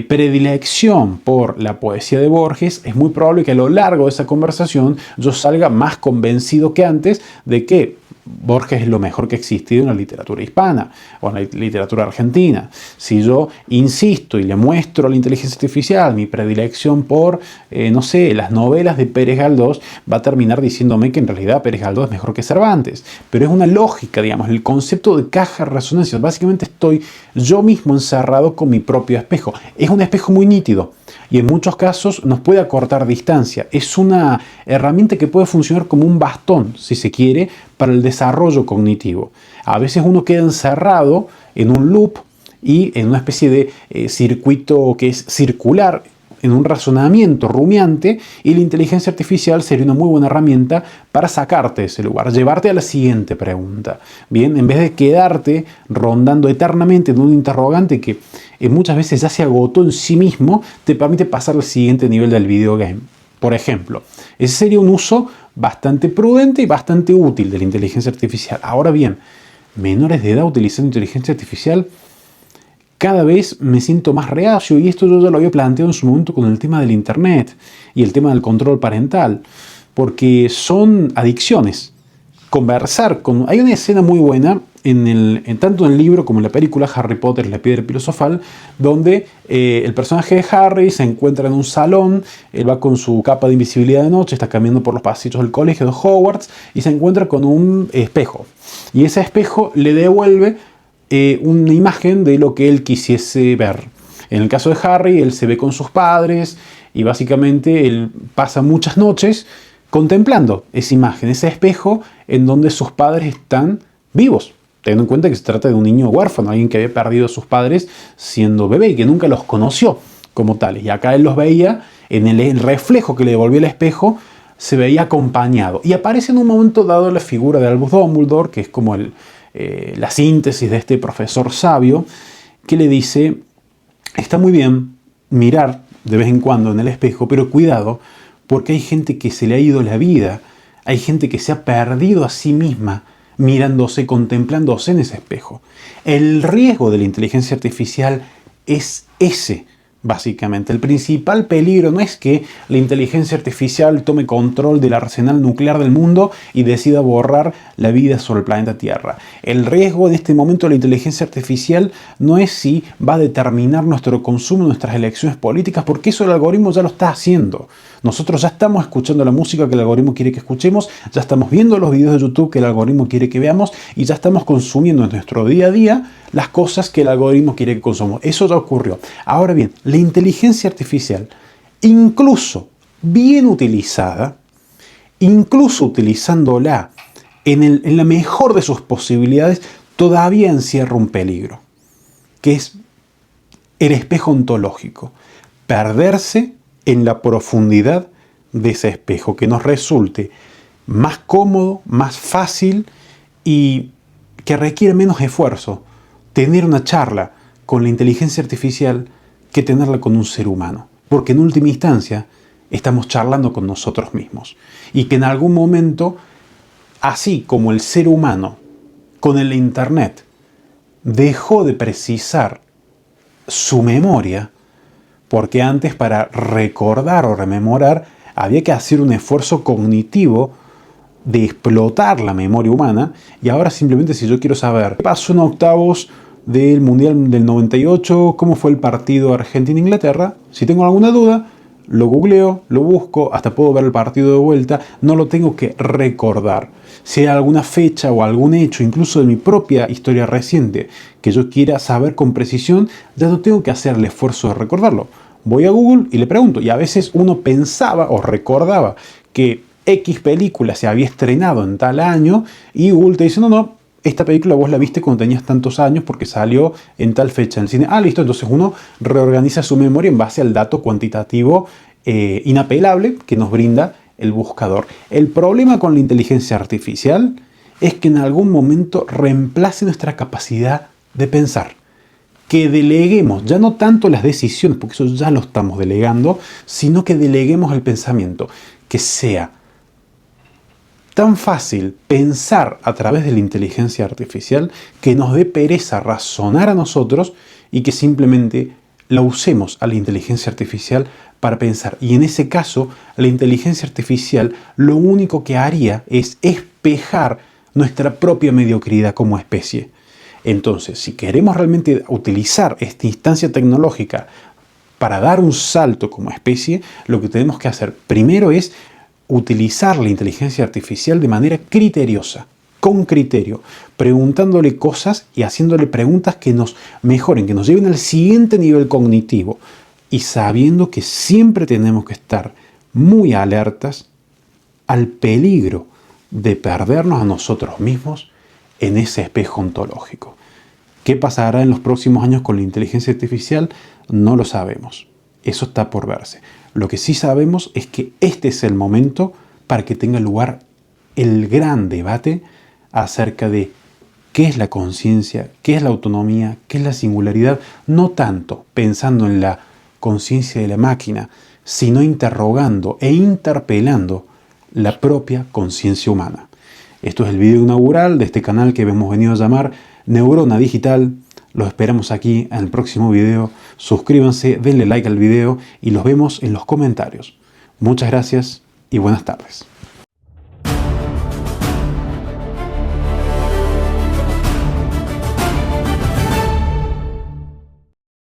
predilección por la poesía de Borges, es muy probable que a lo largo de esa conversación yo salga más convencido que antes de que Borges es lo mejor que ha existido en la literatura hispana o en la literatura argentina. Si yo insisto y le muestro a la inteligencia artificial mi predilección por, no sé, las novelas de Pérez Galdós, va a terminar diciéndome que en realidad Pérez Galdós es mejor que Cervantes. Pero es una lógica, digamos, el concepto de caja de resonancia. Básicamente estoy yo mismo encerrado con mi propio espejo. Es un espejo muy nítido y en muchos casos nos puede acortar distancia. Es una herramienta que puede funcionar como un bastón, si se quiere, para el desarrollo cognitivo. A veces uno queda encerrado en un loop y en una especie de circuito que es circular, en un razonamiento rumiante, y la inteligencia artificial sería una muy buena herramienta para sacarte de ese lugar, llevarte a la siguiente pregunta. Bien, en vez de quedarte rondando eternamente en un interrogante que muchas veces ya se agotó en sí mismo, te permite pasar al siguiente nivel del videogame. Por ejemplo, ese sería un uso bastante prudente y bastante útil de la inteligencia artificial. Ahora bien, menores de edad utilizando inteligencia artificial, cada vez me siento más reacio, y esto yo ya lo había planteado en su momento con el tema del internet y el tema del control parental, porque son adicciones. Conversar con... Hay una escena muy buena, tanto en el libro como en la película Harry Potter, la piedra filosofal, donde el personaje de Harry se encuentra en un salón, él va con su capa de invisibilidad de noche, está caminando por los pasillos del colegio de Hogwarts y se encuentra con un espejo. Y ese espejo le devuelve una imagen de lo que él quisiese ver. En el caso de Harry, él se ve con sus padres y básicamente él pasa muchas noches contemplando esa imagen, ese espejo en donde sus padres están vivos. Teniendo en cuenta que se trata de un niño huérfano, alguien que había perdido a sus padres siendo bebé y que nunca los conoció como tales. Y acá él los veía en el reflejo que le devolvió el espejo, se veía acompañado. Y aparece en un momento dado la figura de Albus Dumbledore, que es como la síntesis de este profesor sabio, que le dice: está muy bien mirar de vez en cuando en el espejo, pero cuidado, porque hay gente que se le ha ido la vida, hay gente que se ha perdido a sí misma mirándose, contemplándose en ese espejo. El riesgo de la inteligencia artificial es ese. Básicamente, el principal peligro no es que la inteligencia artificial tome control del arsenal nuclear del mundo y decida borrar la vida sobre el planeta Tierra. El riesgo en este momento de la inteligencia artificial no es si va a determinar nuestro consumo, nuestras elecciones políticas, porque eso el algoritmo ya lo está haciendo. Nosotros ya estamos escuchando la música que el algoritmo quiere que escuchemos, ya estamos viendo los videos de YouTube que el algoritmo quiere que veamos y ya estamos consumiendo en nuestro día a día las cosas que el algoritmo quiere que consumamos. Eso ya ocurrió. Ahora bien, la inteligencia artificial, incluso bien utilizada, incluso utilizándola en la mejor de sus posibilidades, todavía encierra un peligro, que es el espejo ontológico. Perderse en la profundidad de ese espejo, que nos resulte más cómodo, más fácil y que requiere menos esfuerzo tener una charla con la inteligencia artificial que tenerla con un ser humano. Porque en última instancia estamos charlando con nosotros mismos. Y que en algún momento, así como el ser humano con el internet dejó de precisar su memoria, porque antes para recordar o rememorar había que hacer un esfuerzo cognitivo de explotar la memoria humana, y ahora simplemente si yo quiero saber qué pasó en octavos del Mundial del 98, cómo fue el partido Argentina-Inglaterra, si tengo alguna duda, lo googleo, lo busco, hasta puedo ver el partido de vuelta, no lo tengo que recordar. Si hay alguna fecha o algún hecho, incluso de mi propia historia reciente, que yo quiera saber con precisión, ya no tengo que hacer el esfuerzo de recordarlo. Voy a Google y le pregunto, y a veces uno pensaba o recordaba que X película se había estrenado en tal año, y Google te dice, no, esta película vos la viste cuando tenías tantos años porque salió en tal fecha en el cine. Ah, listo, entonces uno reorganiza su memoria en base al dato cuantitativo inapelable que nos brinda el buscador. El problema con la inteligencia artificial es que en algún momento reemplace nuestra capacidad de pensar. Que deleguemos, ya no tanto las decisiones, porque eso ya lo estamos delegando, sino que deleguemos el pensamiento. Que sea tan fácil pensar a través de la inteligencia artificial que nos dé pereza razonar a nosotros y que simplemente la usemos a la inteligencia artificial para pensar. Y en ese caso, la inteligencia artificial lo único que haría es espejar nuestra propia mediocridad como especie. Entonces, si queremos realmente utilizar esta instancia tecnológica para dar un salto como especie, lo que tenemos que hacer primero es utilizar la inteligencia artificial de manera criteriosa, con criterio, preguntándole cosas y haciéndole preguntas que nos mejoren, que nos lleven al siguiente nivel cognitivo, y sabiendo que siempre tenemos que estar muy alertas al peligro de perdernos a nosotros mismos en ese espejo ontológico. ¿Qué pasará en los próximos años con la inteligencia artificial? No lo sabemos. Eso está por verse. Lo que sí sabemos es que este es el momento para que tenga lugar el gran debate acerca de qué es la conciencia, qué es la autonomía, qué es la singularidad, no tanto pensando en la conciencia de la máquina, sino interrogando e interpelando la propia conciencia humana. Esto es el video inaugural de este canal que hemos venido a llamar Neurona Digital. Los esperamos aquí en el próximo video. Suscríbanse, denle like al video y los vemos en los comentarios. Muchas gracias y buenas tardes.